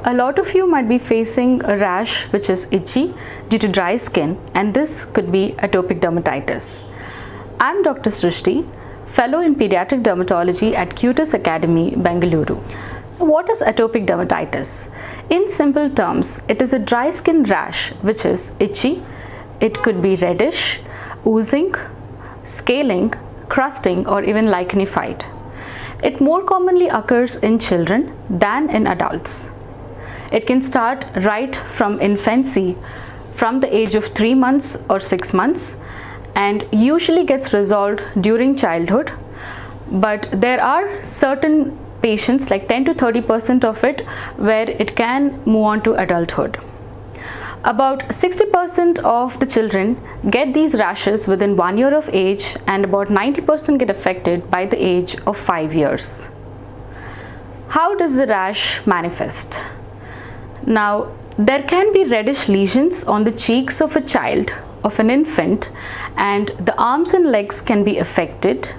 A lot of you might be facing a rash which is itchy due to dry skin, and this could be atopic dermatitis. I'm Dr. Srushti, Fellow in Pediatric Dermatology at CUTIS Academy, Bangalore. What is atopic dermatitis? In simple terms, it is a dry skin rash which is itchy. It could be reddish, oozing, scaling, crusting, or even lichenified. It more commonly occurs in children than in adults. It can start right from infancy, from the age of 3 months or 6 months, and usually gets resolved during childhood. But there are certain patients, like 10 to 30% of it, where it can move on to adulthood. About 60% of the children get these rashes within 1 year of age, and about 90% get affected by the age of 5 years. How does the rash manifest? Now, there can be reddish lesions on the cheeks of a child, of an infant, and the arms and legs can be affected.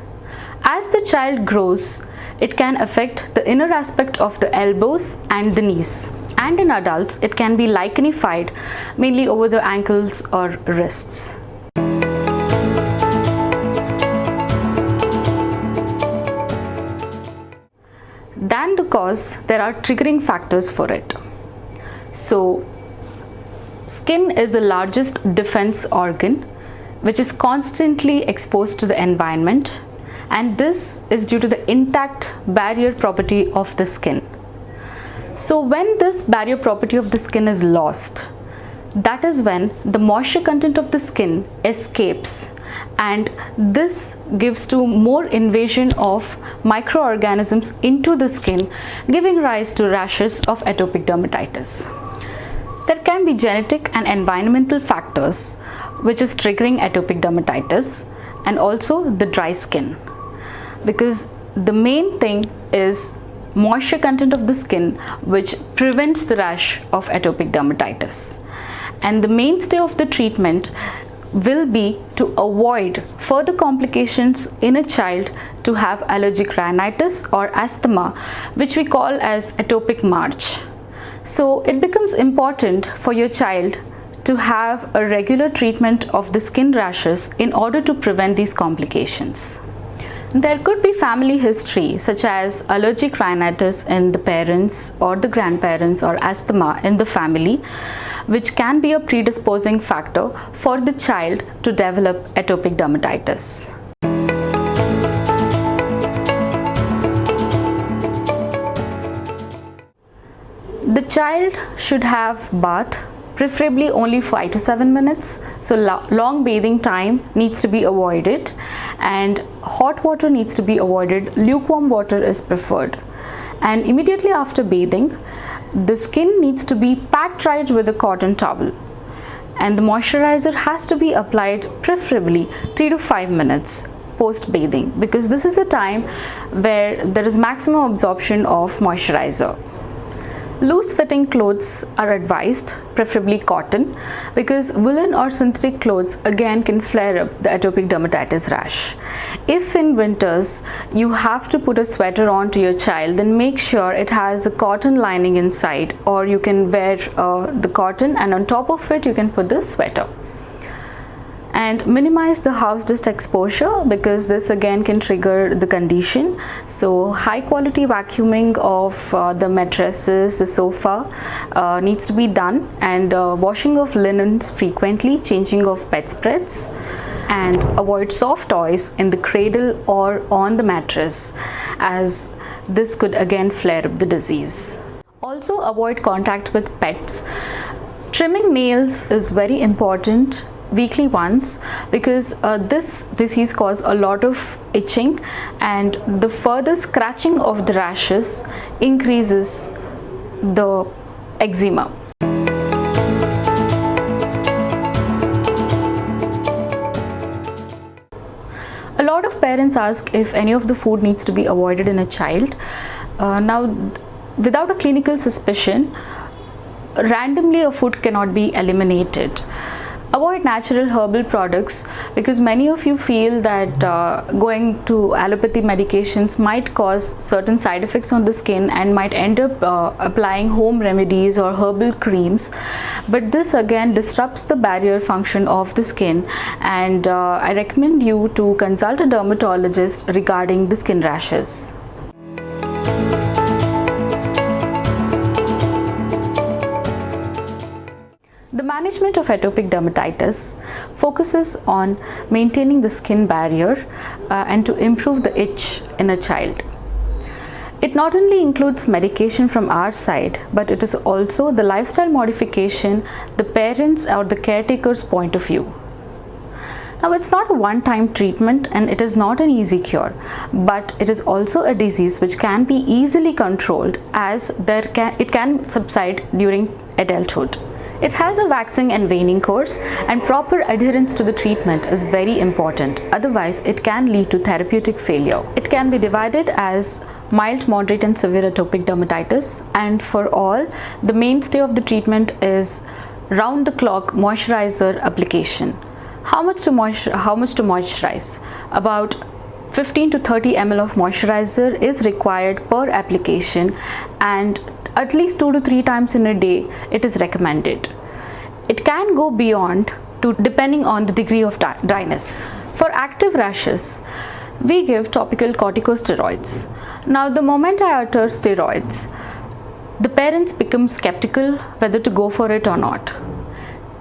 As the child grows, it can affect the inner aspect of the elbows and the knees. And in adults, it can be lichenified, mainly over the ankles or wrists. Than the cause, there are triggering factors for it. So, skin is the largest defense organ which is constantly exposed to the environment, and this is due to the intact barrier property of the skin. So when this barrier property of the skin is lost, that is when the moisture content of the skin escapes, and this gives to more invasion of microorganisms into the skin, giving rise to rashes of atopic dermatitis. There can be genetic and environmental factors which is triggering atopic dermatitis, and also the dry skin, because the main thing is moisture content of the skin which prevents the rash of atopic dermatitis. And the mainstay of the treatment will be to avoid further complications in a child to have allergic rhinitis or asthma, which we call as atopic march. So it becomes important for your child to have a regular treatment of the skin rashes in order to prevent these complications. There could be family history, such as allergic rhinitis in the parents or the grandparents, or asthma in the family, which can be a predisposing factor for the child to develop atopic dermatitis. The child should have bath, preferably only 5 to 7 minutes. So long bathing time needs to be avoided, and hot water needs to be avoided. Lukewarm water is preferred. And immediately after bathing, the skin needs to be pat dried with a cotton towel, and the moisturizer has to be applied preferably 3 to 5 minutes post bathing, because this is the time where there is maximum absorption of moisturizer. Loose fitting clothes are advised, preferably cotton, because woolen or synthetic clothes again can flare up the atopic dermatitis rash. If in winters you have to put a sweater on to your child, then make sure it has a cotton lining inside, or you can wear the cotton and on top of it you can put the sweater. And minimize the house dust exposure, because this again can trigger the condition. So high quality vacuuming of the mattresses, the sofa needs to be done, and washing of linens frequently, changing of bedspreads, and avoid soft toys in the cradle or on the mattress, as this could again flare up the disease. Also avoid contact with pets. Trimming nails is very important weekly once, because this disease causes a lot of itching, and the further scratching of the rashes increases the eczema. A lot of parents ask if any of the food needs to be avoided in a child. Now, without a clinical suspicion, randomly a food cannot be eliminated. Avoid natural herbal products, because many of you feel that going to allopathy medications might cause certain side effects on the skin and might end up applying home remedies or herbal creams. But this again disrupts the barrier function of the skin, and I recommend you to consult a dermatologist regarding the skin rashes. The management of atopic dermatitis focuses on maintaining the skin barrier and to improve the itch in a child. It not only includes medication from our side, but it is also the lifestyle modification, the parents or the caretaker's point of view. Now, it's not a one-time treatment and it is not an easy cure, but it is also a disease which can be easily controlled, as it can subside during adulthood. It has a waxing and waning course, and proper adherence to the treatment is very important. Otherwise, it can lead to therapeutic failure. It can be divided as mild, moderate and severe atopic dermatitis, and for all, the mainstay of the treatment is round-the-clock moisturizer application. How much to moisturize? About 15 to 30 ml of moisturizer is required per application, and at least 2 to 3 times in a day it is recommended. It can go beyond depending on the degree of dryness. For active rashes, we give topical corticosteroids. Now, the moment I utter steroids, the parents become skeptical whether to go for it or not.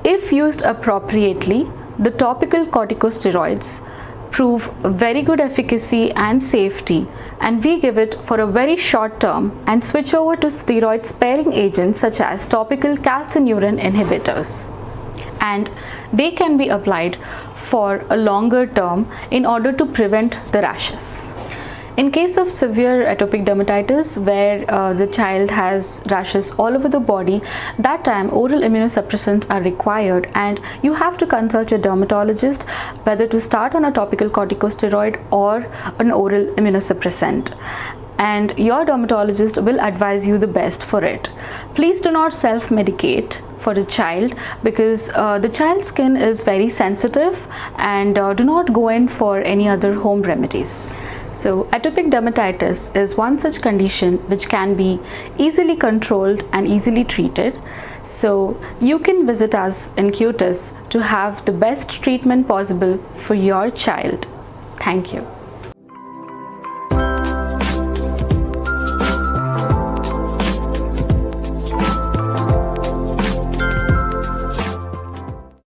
If used appropriately, the topical corticosteroids prove very good efficacy and safety, and we give it for a very short term and switch over to steroid sparing agents such as topical calcineurin inhibitors, and they can be applied for a longer term in order to prevent the rashes. In case of severe atopic dermatitis, where the child has rashes all over the body, that time oral immunosuppressants are required, and you have to consult your dermatologist whether to start on a topical corticosteroid or an oral immunosuppressant, and your dermatologist will advise you the best for it. Please do not self-medicate for a child, because the child's skin is very sensitive, and do not go in for any other home remedies. So, atopic dermatitis is one such condition which can be easily controlled and easily treated. So, you can visit us in CUTIS to have the best treatment possible for your child. Thank you.